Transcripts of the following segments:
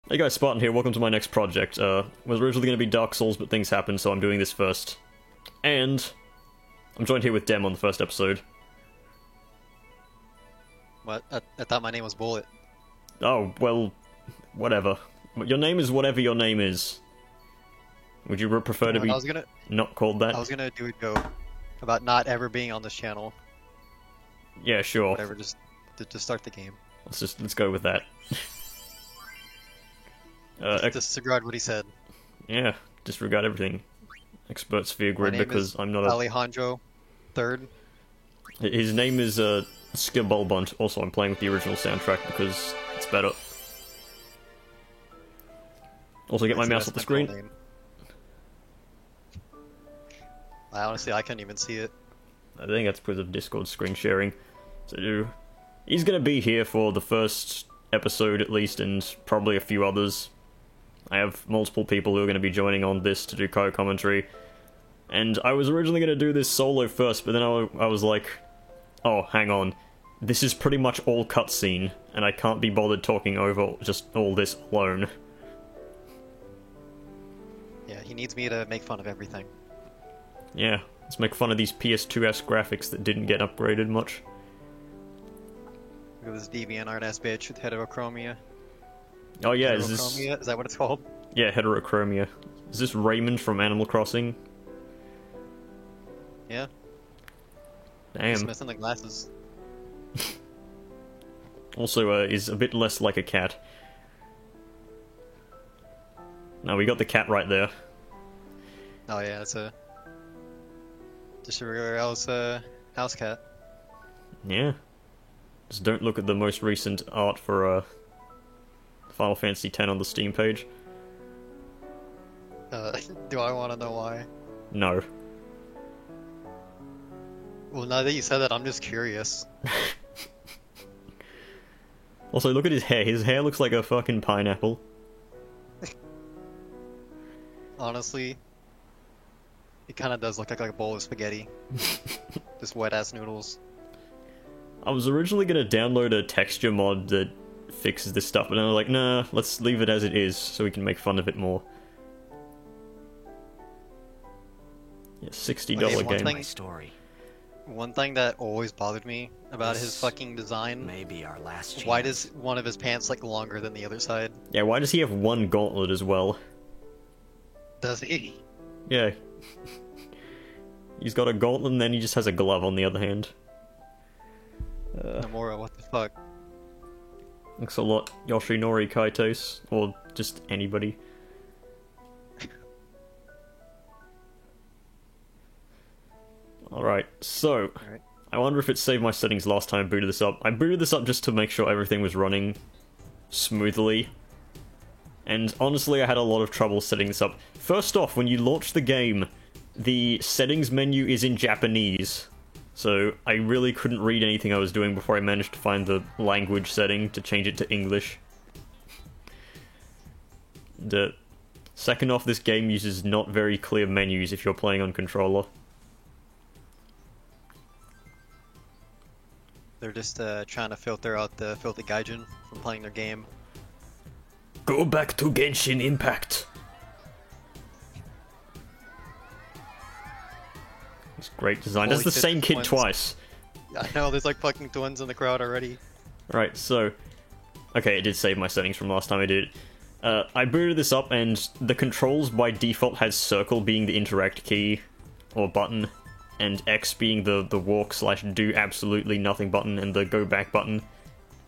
Hey guys, Spartan here, welcome to my next project. Was originally going to be Dark Souls, but things happened, so I'm doing this first. And I'm joined here with Dem on the first episode. What? I thought my name was Bullet. Oh, well, whatever. Your name is whatever your name is. Would you prefer to be not called that? I was gonna do a joke about not ever being on this channel. Yeah, sure. Whatever, just to start the game. Let's go with that. Disregard what he said. Yeah, disregard everything. Expert Sphere Grid because I'm not Alejandro Third. His name is Skibulbunt. Also, I'm playing with the original soundtrack because it's better. Also, get my mouse off the screen. I couldn't even see it. I think that's because of Discord screen sharing. So, he's gonna be here for the first episode at least, and probably a few others. I have multiple people who are going to be joining on this to do co-commentary. And I was originally going to do this solo first, but then I was like, oh, hang on. This is pretty much all cutscene, and I can't be bothered talking over just all this alone. Yeah, he needs me to make fun of everything. Yeah, let's make fun of these PS2S graphics that didn't get upgraded much. Look at this DeviantArt-ass bitch with heterochromia. Oh yeah, is that what it's called? Yeah, heterochromia. Is this Raymond from Animal Crossing? Yeah. Damn. He's missing the glasses. Also, is a bit less like a cat. No, we got the cat right there. Oh yeah, it's just a regular house cat. Yeah. Just don't look at the most recent art for Final Fantasy X on the Steam page. Do I want to know why? No. Well, now that you said that, I'm just curious. Also, look at his hair. His hair looks like a fucking pineapple. Honestly, it kind of does look like a bowl of spaghetti. Just wet-ass noodles. I was originally going to download a texture mod that fixes this stuff, but then I was like, nah, let's leave it as it is so we can make fun of it more. Yeah, $60 game. One thing that always bothered me about his fucking design, maybe our last chance. Why does one of his pants like longer than the other side? Yeah, why does he have one gauntlet as well? Does he? Yeah. He's got a gauntlet and then he just has a glove on the other hand. Nomura, what the fuck? Looks a lot Yoshinori Kaitos, or just anybody. Alright, so, I wonder if it saved my settings last time I booted this up. I booted this up just to make sure everything was running smoothly. And honestly, I had a lot of trouble setting this up. First off, when you launch the game, the settings menu is in Japanese. So I really couldn't read anything I was doing before I managed to find the language setting to change it to English. Second off, this game uses not very clear menus if you're playing on controller. They're just trying to filter out the filthy gaijin from playing their game. Go back to Genshin Impact! It's great design. That's the same kid twice. I know, there's like fucking twins in the crowd already. Right, so... Okay, it did save my settings from last time I did it. I booted this up and the controls by default has circle being the interact key, or button, and X being the walk/do absolutely nothing button, and the go back button.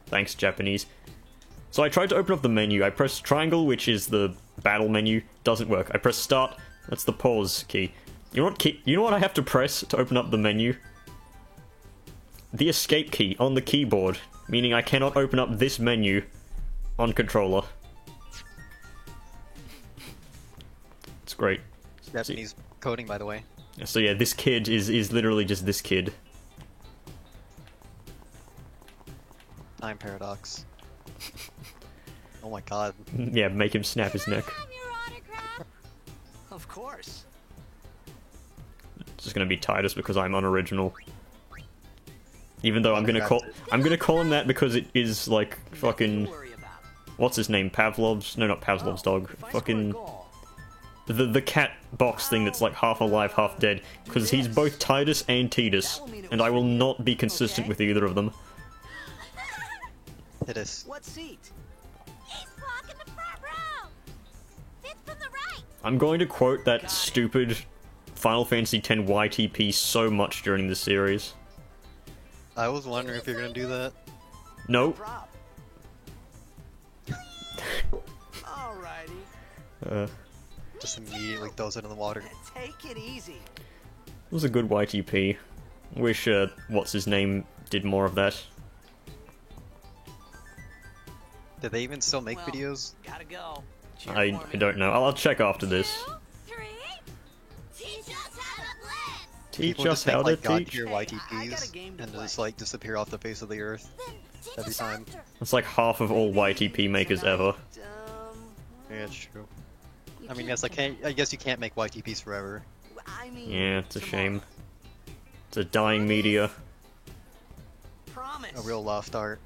Thanks, Japanese. So I tried to open up the menu. I pressed triangle, which is the battle menu. Doesn't work. I press start. That's the pause key. You know what I have to press to open up the menu? The escape key on the keyboard, meaning I cannot open up this menu on controller. It's great. Japanese coding, by the way. So yeah, this kid is literally just this kid. Time paradox. Oh my god. Yeah, make him snap his neck. Of course. It's just gonna be Titus because I'm unoriginal. Even though I'm gonna call him that because it is like fucking what's his name? Pavlov's? No, not Pavlov's dog. Fucking the cat box thing that's like half alive, half dead. Because he's both Titus and Titus, and I will not be consistent with either of them. Titus. What seat? He's blocking the front row. Fifth from the right. I'm going to quote that stupid Final Fantasy X YTP so much during this series. I was wondering if you're gonna do that. No. Prop. Alrighty. Just immediately throws it in the water. Take it easy. It was a good YTP. Wish, what's his name did more of that. Did they even still make Well, videos? Gotta go. Cheer I for me. don't know. I'll check after this. 2, 3. Teach us how to blitz. Teach People us just make how to like god teach. tier Hey, I got a YTPs game to and play. just like disappear off the face of the earth. Then teach Every us time. after. That's like half of all YTP makers ever. Yeah, it's true. You I mean, can't yes, I guess you can't make YTPs forever. I mean, Yeah, it's a tomorrow. shame. It's a dying media. Promise. A real lost art.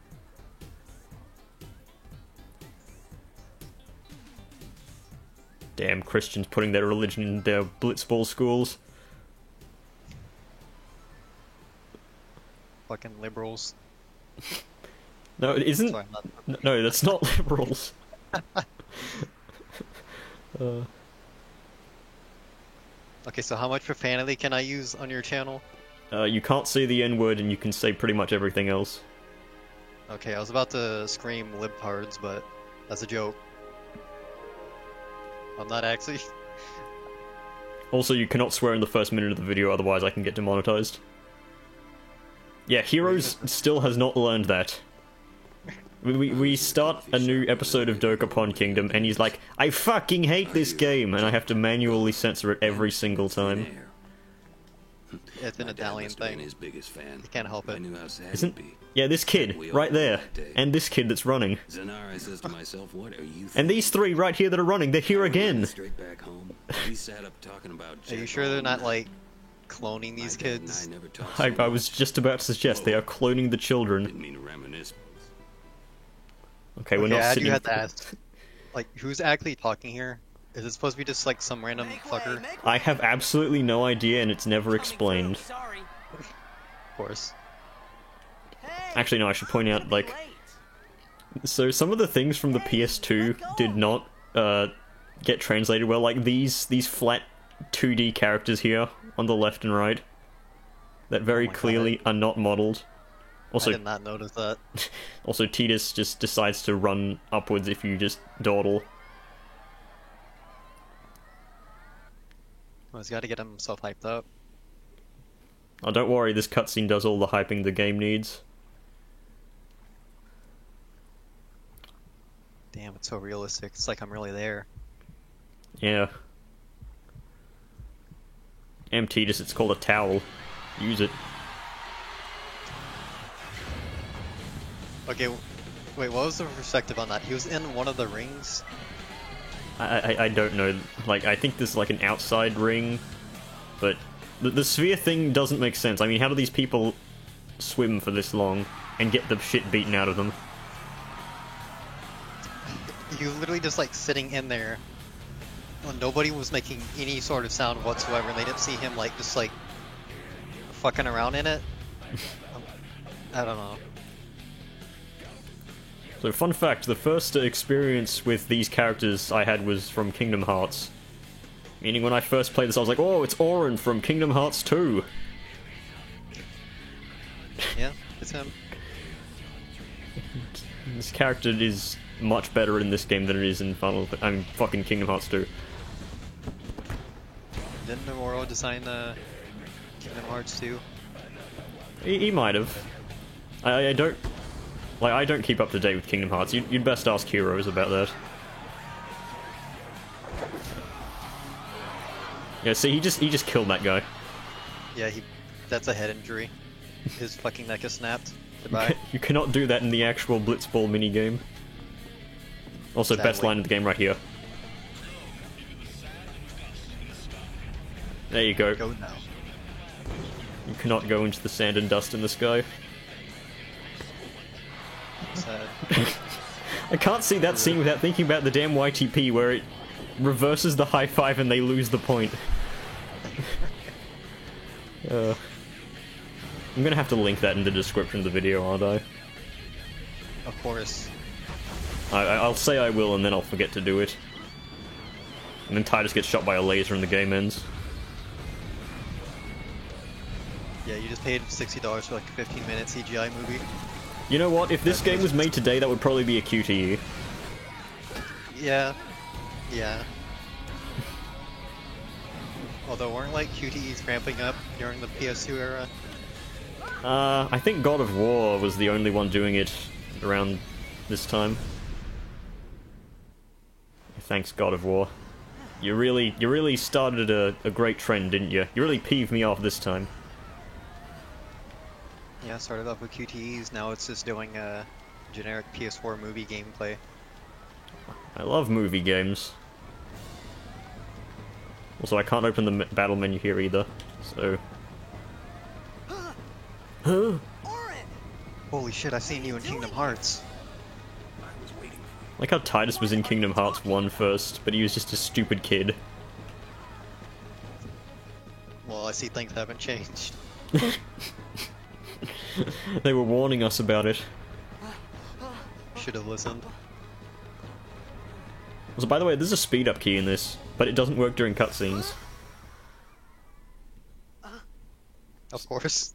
Damn Christians putting their religion in their blitzball schools. Fucking liberals. No, it isn't. Sorry, I'm not. No, that's not liberals. Okay, so how much profanity can I use on your channel? You can't say the N-word and you can say pretty much everything else. Okay, I was about to scream libtards, but that's a joke. I'm not actually. Also, you cannot swear in the first minute of the video, otherwise I can get demonetized. Yeah, Heroes still has not learned that. We start a new episode of Dokapon Kingdom, and he's like, I fucking hate this game, and I have to manually censor it every single time. It's an Italian thing. His biggest fan. You can't help I it. knew how sad Isn't... he'd be. Yeah, this kid, right there, and this kid that's running. Zanara says to myself, "What are you?" And these three right here that are running, they're here again. Straight back home. We sat up talking about. Are you sure they're not like cloning these kids? I was just about to suggest they are cloning the children. Didn't mean to reminisce. Okay, we're Okay, not I do sitting... have to ask. Like, who's actually talking here? Is it supposed to be just like some random Make way, fucker? make I way. have absolutely no idea, and it's never Coming explained. through, Sorry. Of course. Hey, Actually, no, I should point out, gonna be like... late. So some of the things from the PS2 did not get translated well, like these flat 2D characters here on the left and right that very Oh my clearly are not modeled. I Also, did not notice that. also Titus just decides to run upwards if you just dawdle. Well, he's got to get himself hyped up. Oh, don't worry, this cutscene does all the hyping the game needs. Damn, it's so realistic. It's like I'm really there. Yeah. Titus, it's called a towel. Use it. Okay, wait, what was the perspective on that? He was in one of the rings? I don't know. Like, I think there's like an outside ring, but the sphere thing doesn't make sense. I mean, how do these people swim for this long and get the shit beaten out of them? He was literally just like sitting in there. When nobody was making any sort of sound whatsoever, and they didn't see him like just like fucking around in it. I don't know. So, fun fact, the first experience with these characters I had was from Kingdom Hearts. Meaning when I first played this, I was like, oh, it's Auron from Kingdom Hearts 2! Yeah, it's him. This character is much better in this game than it is in fucking Kingdom Hearts 2. Didn't Nomura design Kingdom Hearts 2? He might have. I don't... Like, I don't keep up to date with Kingdom Hearts. You'd best ask Heroes about that. Yeah, see, he just killed that guy. Yeah, that's a head injury. His fucking neck is snapped. Goodbye. You cannot do that in the actual Blitzball minigame. Also, best Sadly. line of the game right here. There you go. Go now. You cannot go into the sand and dust in the sky. Sad. I can't see that scene without thinking about the damn YTP where it reverses the high five and they lose the point. I'm gonna have to link that in the description of the video, aren't I? Of course. I'll say I will and then I'll forget to do it. And then Titus gets shot by a laser and the game ends. Yeah, you just paid $60 for like a 15-minute CGI movie. You know what? If this game was made today, that would probably be a QTE. Yeah. Yeah. Although weren't like QTEs ramping up during the PS2 era? I think God of War was the only one doing it around this time. Thanks, God of War. You really started a great trend, didn't you? You really peeved me off this time. Yeah, started off with QTEs, now it's just doing generic PS4 movie gameplay. I love movie games. Also, I can't open the battle menu here either, so... Huh? Holy shit, I've seen you in Kingdom Hearts. Like how Titus was in Kingdom Hearts 1 first, but he was just a stupid kid. Well, I see things haven't changed. They were warning us about it. Should have listened. So, by the way, there's a speed up key in this, but it doesn't work during cutscenes. Of course.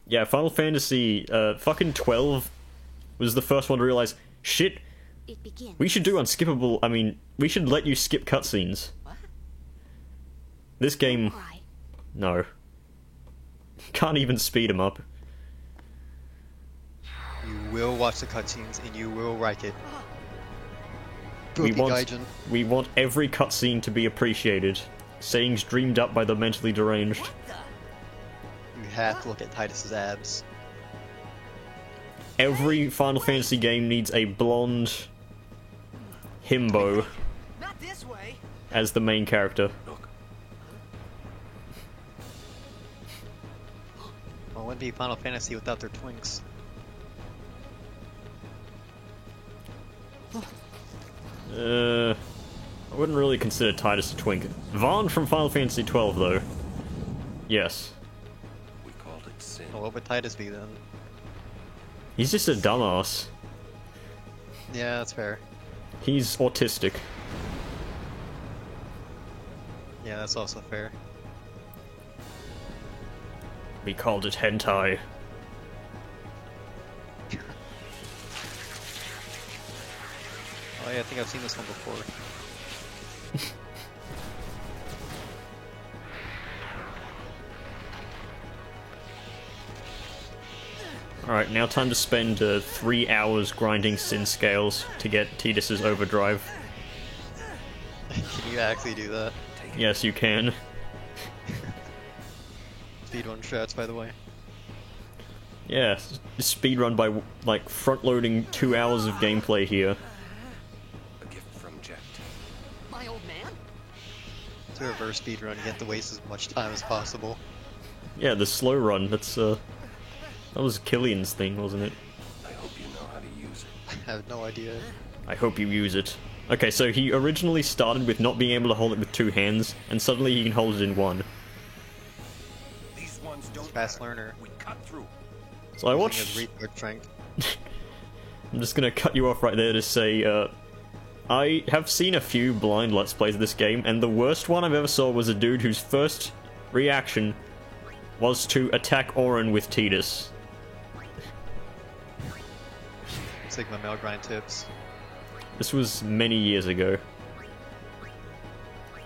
Yeah, Final Fantasy fucking 12 was the first one to realize, shit, It begins. we should do unskippable, I mean, we should let you skip cutscenes. What? This game, Cry. no. Can't even speed them up. You will watch the cutscenes and you will like it. We Goopy want, Gaijin. we want every cutscene to be appreciated. Sayings dreamed up by the mentally deranged. You have to look at Titus's abs. Every Final Fantasy game needs a blonde himbo Not this way. as the main character. Well, it wouldn't be Final Fantasy without their twinks. I wouldn't really consider Titus a twink. Vaughn from Final Fantasy XII, though. Yes. We called it sin. Well, what would Titus be then? He's just a dumbass. Yeah, that's fair. He's autistic. Yeah, that's also fair. We called it hentai. Oh yeah, I think I've seen this one before. Alright, now time to spend 3 hours grinding sin scales to get Tidus's overdrive. Can you actually do that? Yes, you can. Speedrun strats, by the way. Yeah, speedrun by, like, front-loading 2 hours of gameplay here. A gift from Jet. My old man? To reverse speedrun, you have to waste as much time as possible. Yeah, the slow run, that's, that was Killian's thing, wasn't it? I hope you know how to use it. I have no idea. I hope you use it. Okay, so he originally started with not being able to hold it with 2 hands, and suddenly he can hold it in 1. These ones don't Fast learner. We cut through. So I Using watched... his retard strength. I'm just gonna cut you off right there to say, I have seen a few blind Let's Plays of this game, and the worst one I've ever saw was a dude whose first reaction was to attack Auron with Tidus. Sigma Male Grind tips. This was many years ago.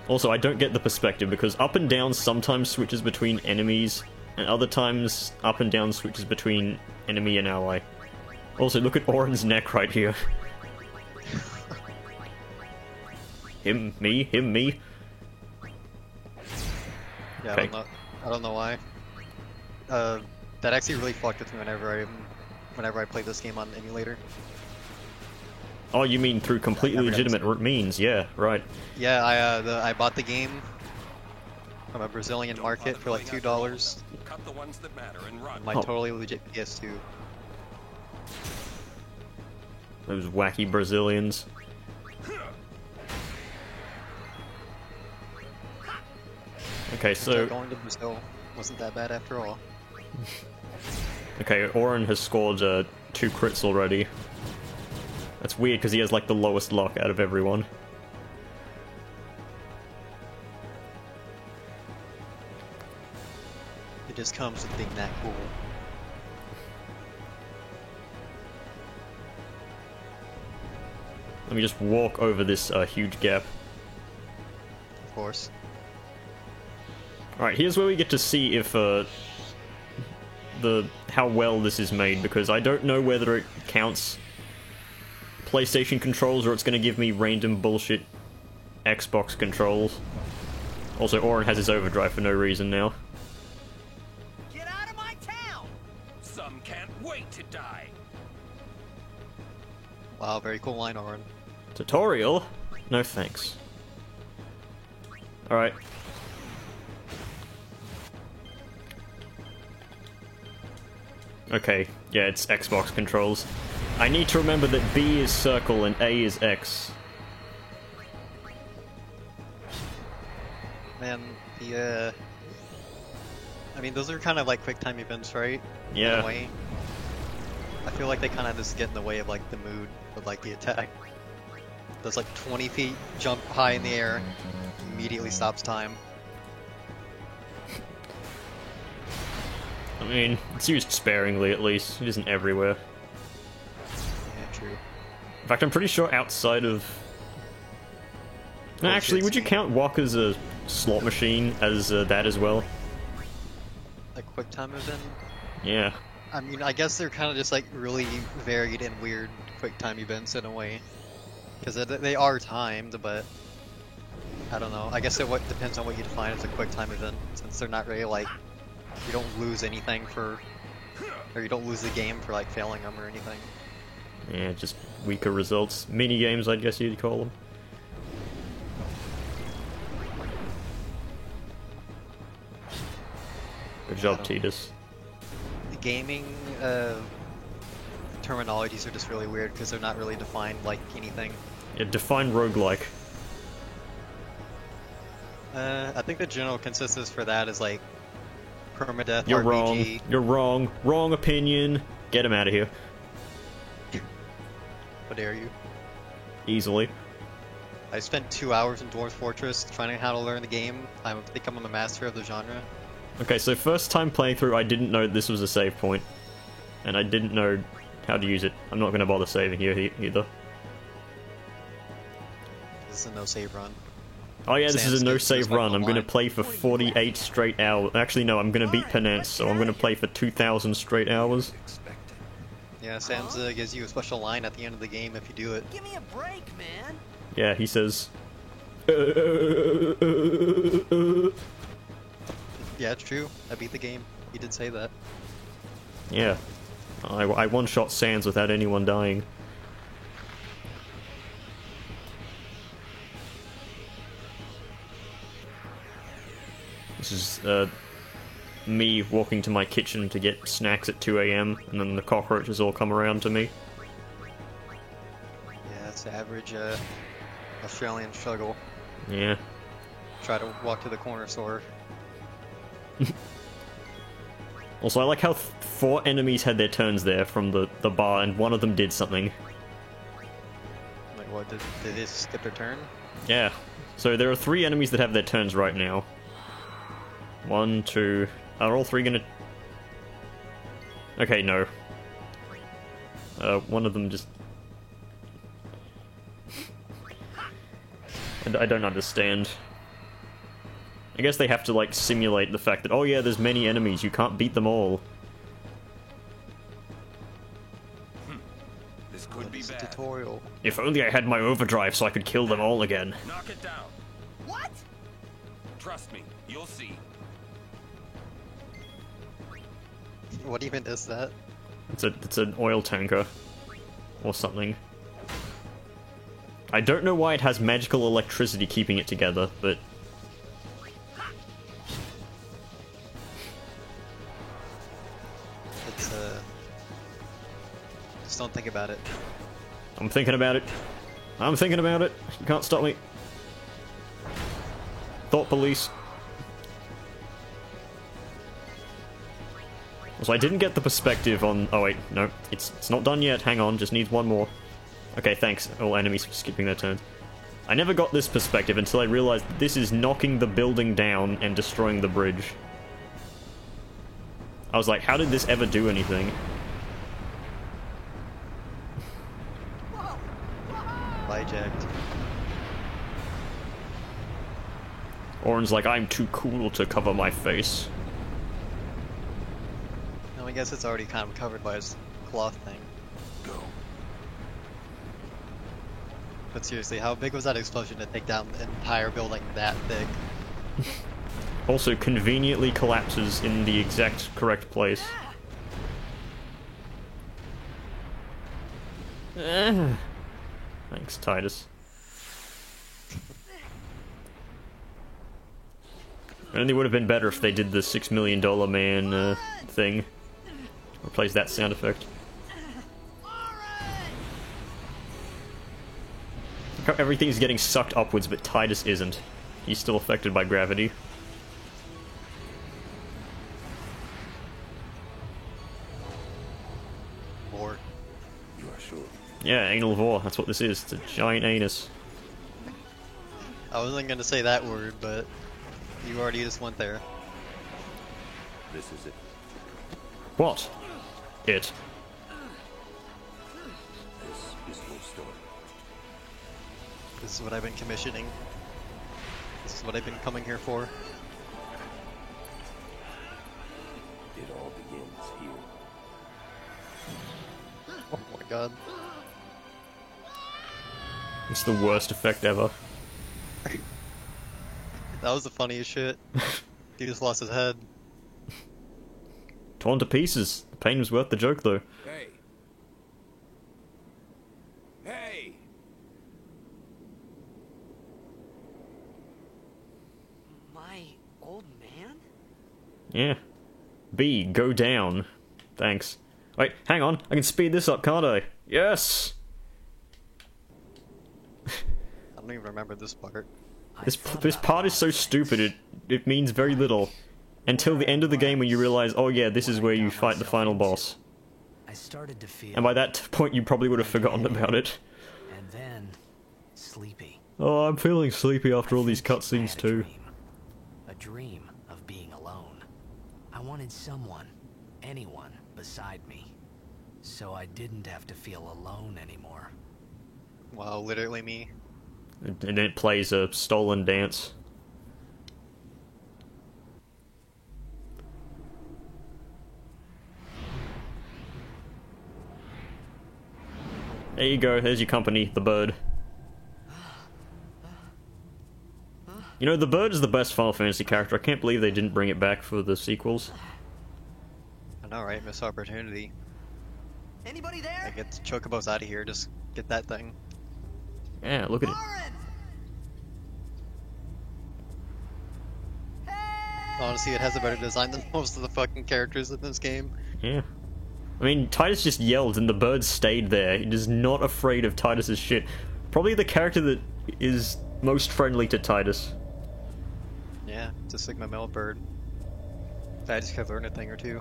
Also, I don't get the perspective, because up and down sometimes switches between enemies, and other times up and down switches between enemy and ally. Also, look at Auron's neck right here. Him, me, him, me. Yeah, Okay. I don't know why. That actually really fucked with me whenever I played this game on emulator. Oh, you mean through completely Never done legitimate means? Yeah, right. Yeah, I bought the game from a Brazilian market for like $2. Cut the ones that matter and run. My Oh. totally legit PS2. Those wacky Brazilians. Okay, so... Going to Brazil wasn't that bad after all. Okay, Auron has scored 2 crits already. That's weird because he has like the lowest luck out of everyone. It just comes with being that cool. Let me just walk over this huge gap. Of course. Alright, here's where we get to see if how well this is made, because I don't know whether it counts PlayStation controls or it's going to give me random bullshit Xbox controls. Also, Auron has his overdrive for no reason now. Get out of my town! Some can't wait to die. Wow, very cool line, Auron. Tutorial? No thanks. Alright. Okay, yeah, it's Xbox controls. I need to remember that B is circle and A is X. Man, I mean, those are kind of like quick time events, right? Yeah. In a way. I feel like they kind of just get in the way of like the mood of like the attack. Does like 20 feet jump high in the air, immediately stops time. I mean, it's used sparingly at least. It isn't everywhere. Yeah, true. In fact, I'm pretty sure outside of... No, actually, would you count Walker's slot machine as that as well? Like quick time event? Yeah. I mean, I guess they're kind of just like really varied and weird quick time events in a way. Because they are timed, but I don't know. I guess it depends on what you define as a quick time event, since they're not really like, you don't lose anything for, or you don't lose the game for like failing them or anything. Yeah, just weaker results. Mini games, I guess you'd call them. Good job, Tidus. The gaming terminologies are just really weird because they're not really defined like anything. Yeah, define roguelike. I think the general consensus for that is like permadeath You're RPG. wrong. You're wrong. Wrong opinion. Get him out of here. How dare you? Easily. I spent 2 hours in Dwarf Fortress trying how to learn the game. I think I'm a master of the genre. Okay, so first time playing through, I didn't know this was a save point. And I didn't know how to use it. I'm not going to bother saving here either. This is a no save run. Oh yeah, this Sam's is a no gonna use save my run. I'm going to online. play for 48 straight hours. Actually, no, I'm going to beat Penance, so I'm going to play for 2,000 straight hours. Expected. Yeah, Sam's gives you a special line at the end of the game if you do it. Give me a break, man. Yeah, he says... Yeah, it's true. I beat the game. He did say that. Yeah. I one-shot Sans without anyone dying. This is, me walking to my kitchen to get snacks at 2 AM, and then the cockroaches all come around to me. Yeah, it's the average Australian struggle. Yeah. Try to walk to the corner store. Also, I like how 4 enemies had their turns there from the bar, and one of them did something. Like, what? Did they skip their turn? Yeah. So there are 3 enemies that have their turns right now. 1, 2... Are all 3 gonna... Okay, no. One of them just... I don't understand. I guess they have to, like, simulate the fact that, oh yeah, there's many enemies, you can't beat them all. This could be It's a bad. tutorial. If only I had my overdrive so I could kill them all again. Knock it down. What? Trust me, you'll see. What even is that? It's an oil tanker. Or something. I don't know why it has magical electricity keeping it together, but... It's just don't think about it. I'm thinking about it. I'm thinking about it. You can't stop me. Thought police. So I didn't get the perspective on... Oh wait, no. It's not done yet. Hang on, just needs one more. Okay, thanks. All enemies for skipping their turns. I never got this perspective until I realized that this is knocking the building down and destroying the bridge. I was like, how did this ever do anything? Hijacked. Orin's like, I'm too cool to cover my face. No, I guess it's already kind of covered by his cloth thing. Go. But seriously, how big was that explosion to take down the entire building that big? Also conveniently collapses in the exact correct place. Thanks, Titus. It only would have been better if they did the $6 million man thing. Replace that sound effect. Look how everything's getting sucked upwards, but Titus isn't. He's still affected by gravity. Or You are sure? Yeah, anal vor, that's what this is. It's a giant anus. I wasn't gonna say that word, but you already just went there. This is it. What? It. This is your story. This is what I've been commissioning. This is what I've been coming here for. It all begins here. Oh my god. It's the worst effect ever. That was the funniest shit. He just lost his head. Torn to pieces. The pain was worth the joke, though. Hey. Hey. My old man? Yeah. B, go down. Thanks. Wait, hang on. I can speed this up, can't I? Yes! I don't even remember this part. This part is so stupid, it means very little. Until the end of the game when you realize, oh yeah, this is where you fight the final boss. I started to feel. And by that point you probably would have forgotten about it. And then sleepy. Oh, I'm feeling sleepy after all these I had cutscenes a too. dream. A dream of being alone. I wanted someone, anyone, beside me. So I didn't have to feel alone anymore. Wow, literally me. And then it plays a stolen dance. There you go, there's your company, the bird. You know, the bird is the best Final Fantasy character. I can't believe they didn't bring it back for the sequels. I know, right? Missed opportunity. Anybody I there? get the chocobos out of here, just get that thing. Yeah, look at it. Orin! Honestly, it has a better design than most of the fucking characters in this game. Yeah. I mean, Titus just yelled and the bird stayed there. It is not afraid of Titus's shit. Probably the character that is most friendly to Titus. Yeah, it's a Sigma male bird. I just could learn a thing or two.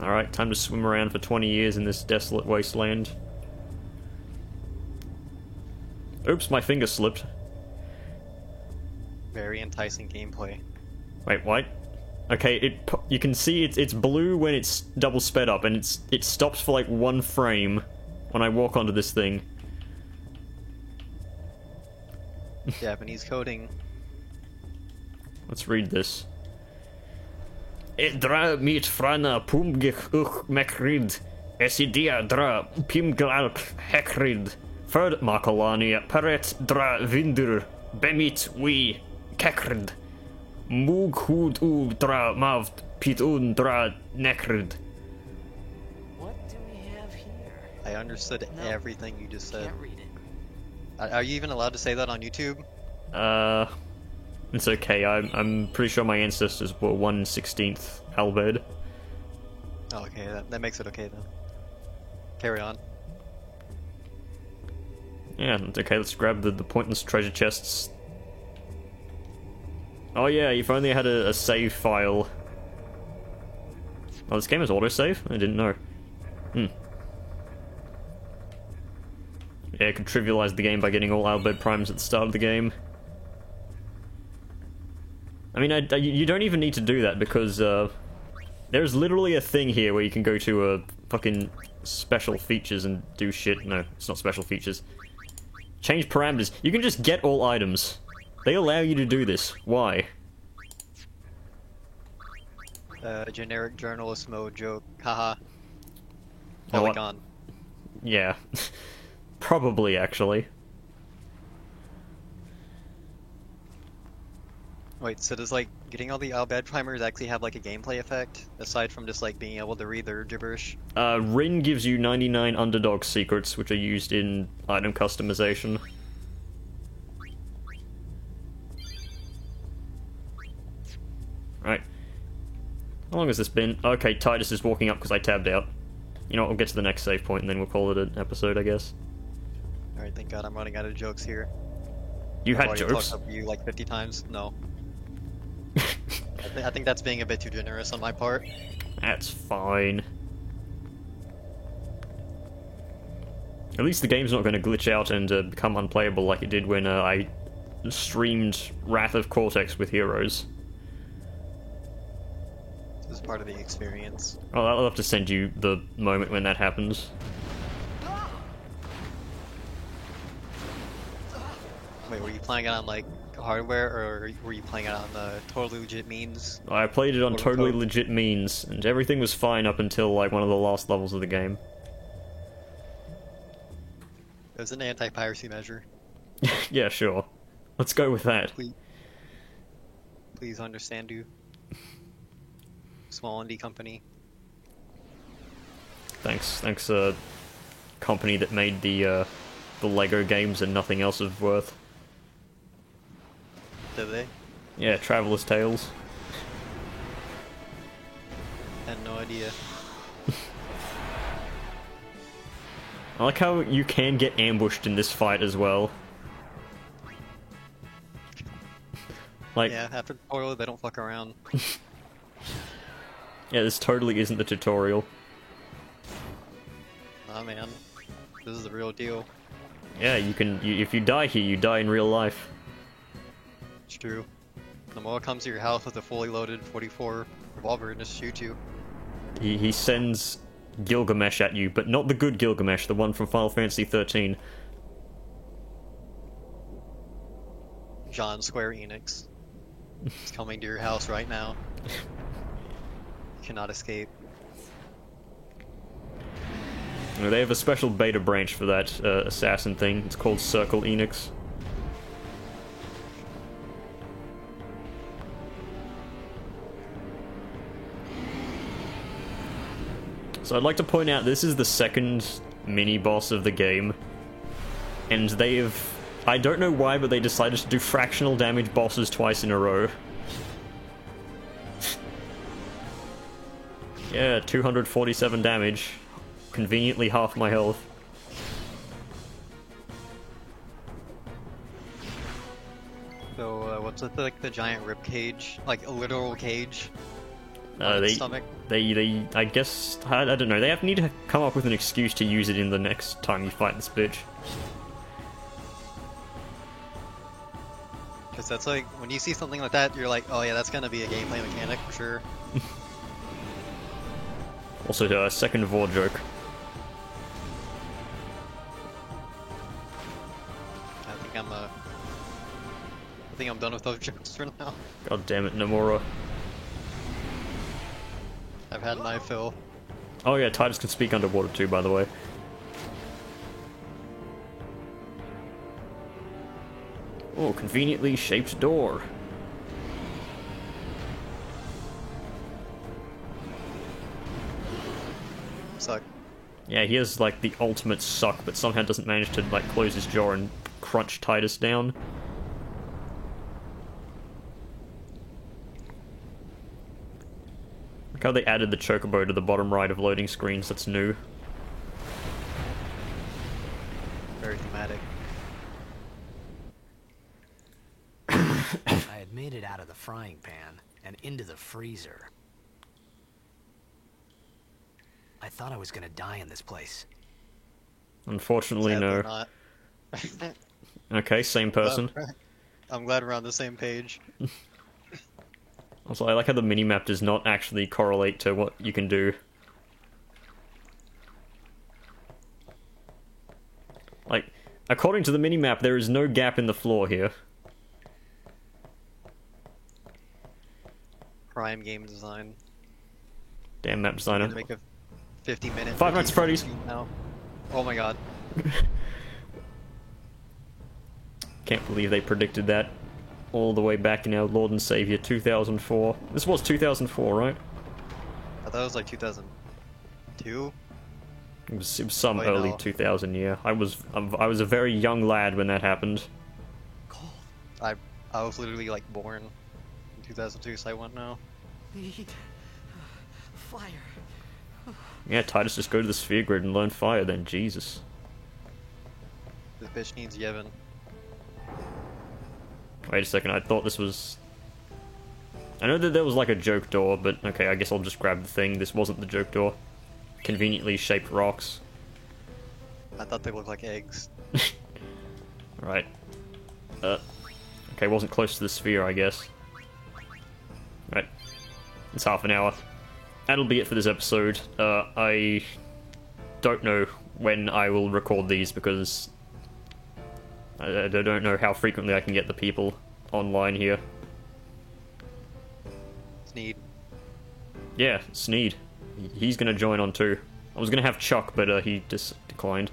Alright, time to swim around for 20 years in this desolate wasteland. Oops, my finger slipped. Very enticing gameplay. Wait, what? Okay, you can see it's blue when it's double sped up, and it stops for like 1 frame when I walk onto this thing. Japanese coding. Let's read this. Edra mit frana pumgich mekrid, esidia dra pimglalk hekrid, ferd makalania paret dra vindur, bemit we kekrid, mughud u dra mavd pitun dra nekrid. What do we have here? I understood No. everything you just said. Can't read it. Are you even allowed to say that on YouTube? It's okay, I'm pretty sure my ancestors were 1/16th Albed. Oh, okay, that makes it okay then. Carry on. Yeah, okay, let's grab the pointless treasure chests. Oh yeah, if only I had a save file. Oh, this game is autosave? I didn't know. Yeah, I could trivialize the game by getting all Albed Primes at the start of the game. I mean, you don't even need to do that, because there's literally a thing here where you can go to fucking special features and do shit. No, it's not special features. Change parameters. You can just get all items. They allow you to do this. Why? Generic journalist mode joke. Haha. Oh, what? Polygon. Yeah. Probably, actually. Wait, so does like getting all the Albed primers actually have like a gameplay effect aside from just like being able to read their gibberish? Rin gives you 99 underdog secrets, which are used in item customization. Right. How long has this been? Okay, Titus is walking up because I tabbed out. You know what, we'll get to the next save point and then we'll call it an episode, I guess. Alright, thank god I'm running out of jokes here. You I've had already jokes? talked over you like 50 times? No. I think that's being a bit too generous on my part. That's fine. At least the game's not going to glitch out and become unplayable like it did when I streamed Wrath of Cortex with Heroes. This is part of the experience. I'll have to send you the moment when that happens. Wait, were you playing it on like hardware or were you playing it on the totally legit means? I played it on Quote, totally unquote. legit means, and everything was fine up until like one of the last levels of the game. It was an anti-piracy measure. Yeah, sure. Let's go with that. Please understand you. Small indie company. Thanks, company that made the Lego games and nothing else of worth. Did they? Yeah, Traveler's Tales. Had no idea. I like how you can get ambushed in this fight as well. Like, Yeah, after the tutorial they don't fuck around. yeah, this totally isn't the tutorial. Nah man. This is the real deal. Yeah, if you die here, you die in real life. It's true. Nomura comes to your house with a fully loaded 44 revolver and just shoot you. He sends Gilgamesh at you, but not the good Gilgamesh, the one from Final Fantasy 13. John Square Enix. It's coming to your house right now. You cannot escape. They have a special beta branch for that assassin thing. It's called Circle Enix. So I'd like to point out this is the second mini-boss of the game. And they've... I don't know why, but they decided to do fractional damage bosses twice in a row. Yeah, 247 damage. Conveniently half my health. So, what's with like the giant rib cage? Like a literal cage? They, stomach? I guess, I don't know, they need to come up with an excuse to use it in the next time you fight this bitch. Because that's like, when you see something like that, you're like, oh yeah, that's gonna be a gameplay mechanic for sure. Also, second Vor joke. I think I'm done with those jokes for now. God damn it, Nomura. I've had my fill. Oh yeah, Titus can speak underwater too, by the way. Oh, conveniently shaped door. Suck. Yeah, he has like the ultimate suck, but somehow doesn't manage to like close his jaw and crunch Titus down. Look how they added the chocobo to the bottom right of loading screens. That's new. Very thematic. I've made it out of the frying pan and into the freezer. I thought I was gonna die in this place. Unfortunately, Sadly no. not. Okay, same person. I'm glad we're on the same page. Also, I like how the minimap does not actually correlate to what you can do. Like, according to the minimap, there is no gap in the floor here. Prime game design. Damn map I'm designer. gonna make a 50-minute. Five Nights at Freddy's. Now. Oh my god. Can't believe they predicted that all the way back in our Lord and Savior 2004. This was 2004, right? I thought it was like 2002. It was some Wait, early no. 2000 year. I was a very young lad when that happened. I was literally like born in 2002, so I won't know. Need fire. Yeah, Titus, just go to the sphere grid and learn fire then, Jesus. This bitch needs Yevon. Wait a second, I thought this was... I know that there was like a joke door, but okay, I guess I'll just grab the thing. This wasn't the joke door. Conveniently shaped rocks. I thought they looked like eggs. Right. Okay, wasn't close to the sphere, I guess. Right. It's half an hour. That'll be it for this episode. I don't know when I will record these because I don't know how frequently I can get the people online here. Sneed. Yeah, Sneed. He's gonna join on too. I was gonna have Chuck, but he just declined.